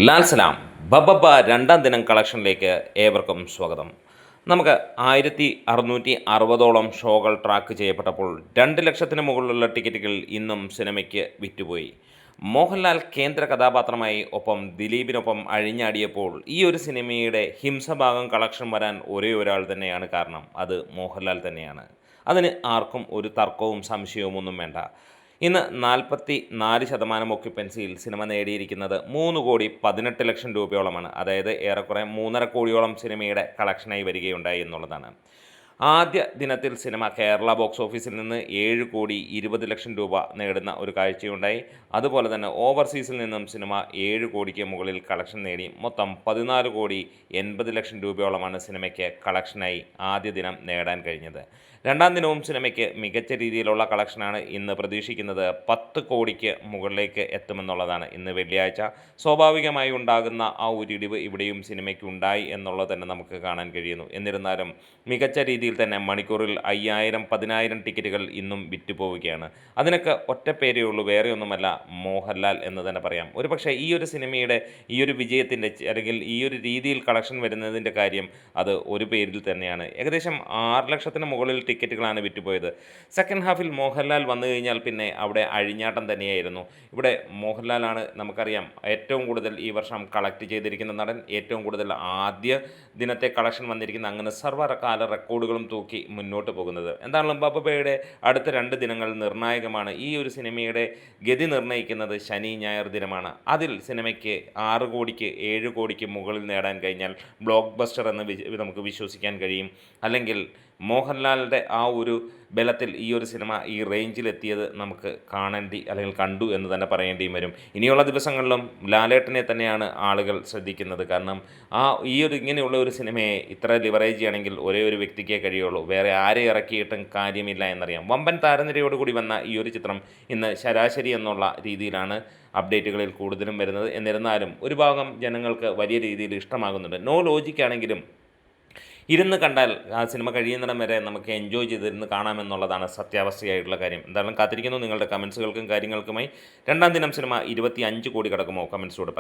ലാൽ സലാം ബബ്ബ രണ്ടാം ദിനം കളക്ഷനിലേക്ക് ഏവർക്കും സ്വാഗതം. നമുക്ക് 1660ഓളം ഷോകൾ ട്രാക്ക് ചെയ്യപ്പെട്ടപ്പോൾ 2 ലക്ഷത്തിന് മുകളിലുള്ള ടിക്കറ്റുകൾ ഇന്നും സിനിമയ്ക്ക് വിറ്റുപോയി. മോഹൻലാൽ കേന്ദ്ര കഥാപാത്രമായി ഒപ്പം ദിലീപിനൊപ്പം അഴിഞ്ഞാടിയപ്പോൾ ഈ ഒരു സിനിമയുടെ ഹിംസഭാഗം കളക്ഷൻ വരാൻ ഒരേ ഒരാൾ തന്നെയാണ് കാരണം, അത് മോഹൻലാൽ തന്നെയാണ്. അതിന് ആർക്കും ഒരു തർക്കവും സംശയവും ഒന്നും വേണ്ട. ഇന്ന് 44% ഒക്യുപ്പൻസിയിൽ സിനിമ നേടിയിരിക്കുന്നത് 3,18,00,000 രൂപയോളമാണ്. അതായത് ഏറെക്കുറെ 3.5 കോടിയോളം സിനിമയുടെ കളക്ഷനായി വരികയുണ്ടായി എന്നുള്ളതാണ്. ആദ്യ ദിനത്തിൽ സിനിമ കേരള ബോക്സ് ഓഫീസിൽ നിന്ന് 7,20,00,000 രൂപ നേടുന്ന ഒരു കാഴ്ചയുണ്ടായി. അതുപോലെ തന്നെ ഓവർസീസിൽ നിന്നും സിനിമ 7 കോടിക്ക് മുകളിൽ കളക്ഷൻ നേടി മൊത്തം 14,80,00,000 രൂപയോളമാണ് സിനിമയ്ക്ക് കളക്ഷനായി ആദ്യ ദിനം നേടാൻ കഴിഞ്ഞത്. രണ്ടാം ദിനവും സിനിമയ്ക്ക് മികച്ച രീതിയിലുള്ള കളക്ഷനാണ് ഇന്ന് പ്രതീക്ഷിക്കുന്നത്. 10 കോടിക്ക് മുകളിലേക്ക് എത്തുമെന്നുള്ളതാണ്. ഇന്ന് വെള്ളിയാഴ്ച സ്വാഭാവികമായി ഉണ്ടാകുന്ന ആ ഒരു ഇടിവ് ഇവിടെയും സിനിമയ്ക്ക് ഉണ്ടായി എന്നുള്ളത് തന്നെ നമുക്ക് കാണാൻ കഴിയുന്നു. എന്നിരുന്നാലും മികച്ച രീതിയിൽ തന്നെ മണിക്കൂറിൽ 5,000, 10,000 ടിക്കറ്റുകൾ ഇന്നും വിറ്റുപോവുകയാണ്. അതിനൊക്കെ ഒറ്റ പേരേ ഉള്ളൂ, വേറെ ഒന്നുമല്ല, മോഹൻലാൽ എന്ന് തന്നെ പറയാം. ഒരുപക്ഷെ ഈ ഒരു സിനിമയുടെ ഈ ഒരു വിജയത്തിൻ്റെ അല്ലെങ്കിൽ ഈ ഒരു രീതിയിൽ കളക്ഷൻ വരുന്നതിൻ്റെ കാര്യം അത് ഒരു പേരിൽ തന്നെയാണ്. ഏകദേശം 6 ലക്ഷത്തിന് മുകളിൽ ടിക്കറ്റുകളാണ് വിറ്റുപോയത്. സെക്കൻഡ് ഹാഫിൽ മോഹൻലാൽ വന്നു കഴിഞ്ഞാൽ പിന്നെ അവിടെ അഴിഞ്ഞാട്ടം തന്നെയായിരുന്നു. ഇവിടെ മോഹൻലാലാണ് നമുക്കറിയാം ഏറ്റവും കൂടുതൽ ഈ വർഷം കളക്ട് ചെയ്തിരിക്കുന്ന നടൻ, ഏറ്റവും കൂടുതൽ ആദ്യ ദിനത്തെ കളക്ഷൻ വന്നിരിക്കുന്ന, അങ്ങനെ സർവ്വകാല റെക്കോർഡുകളും തൂക്കി മുന്നോട്ട് പോകുന്നത്. എന്താണെങ്കിലും ബബ്ബയുടെ അടുത്ത 2 ദിനങ്ങൾ നിർണായകമാണ്. ഈ ഒരു സിനിമയുടെ ഗതി നിർണ്ണയിക്കുന്നത് ശനി ഞായർ ദിനമാണ്. അതിൽ സിനിമയ്ക്ക് 6 കോടിക്ക് 7 കോടിക്ക് മുകളിൽ നേടാൻ കഴിഞ്ഞാൽ ബ്ലോക്ക് ബസ്റ്റർ എന്ന് നമുക്ക് വിശ്വസിക്കാൻ കഴിയും. അല്ലെങ്കിൽ മോഹൻലാലിൻ്റെ ആ ഒരു ബലത്തിൽ ഈ ഒരു സിനിമ ഈ റേഞ്ചിലെത്തിയത് നമുക്ക് അല്ലെങ്കിൽ കണ്ടു എന്ന് തന്നെ പറയേണ്ടിയും വരും. ഇനിയുള്ള ദിവസങ്ങളിലും ലാലേട്ടനെ തന്നെയാണ് ആളുകൾ ശ്രദ്ധിക്കുന്നത്. കാരണം ഇങ്ങനെയുള്ള ഒരു സിനിമയെ ഇത്ര ലിവറേജ് ചെയ്യണമെങ്കിൽ ഒരേ ഒരു വ്യക്തിക്കേ കഴിയുള്ളൂ, വേറെ ആരെ ഇറക്കിയിട്ടും കാര്യമില്ല എന്നറിയാം. വമ്പൻ താരനിരയോടുകൂടി വന്ന ഈ ഒരു ചിത്രം ഇന്ന് ശരാശരി എന്നുള്ള രീതിയിലാണ് അപ്ഡേറ്റുകളിൽ കൂടുതലും വരുന്നത്. എന്നിരുന്നാലും ഒരു ഭാഗം ജനങ്ങൾക്ക് വലിയ രീതിയിൽ ഇഷ്ടമാകുന്നുണ്ട്. നോ ലോജിക്കാണെങ്കിലും ഇരുന്ന് കണ്ടാൽ ആ സിനിമ കഴിയുന്നിടം വരെ നമുക്ക് എൻജോയ് ചെയ്തിരുന്ന് കാണാമെന്നുള്ളതാണ് സത്യാവസ്ഥയായിട്ടുള്ള കാര്യം. എന്തായാലും കാത്തിരിക്കുന്നു നിങ്ങളുടെ കമൻസുകൾക്കും കാര്യങ്ങൾക്കുമായി. രണ്ടാം ദിനം സിനിമ 25 കോടി കടക്കുമോ? കമൻസിലൂടെ പറയാം.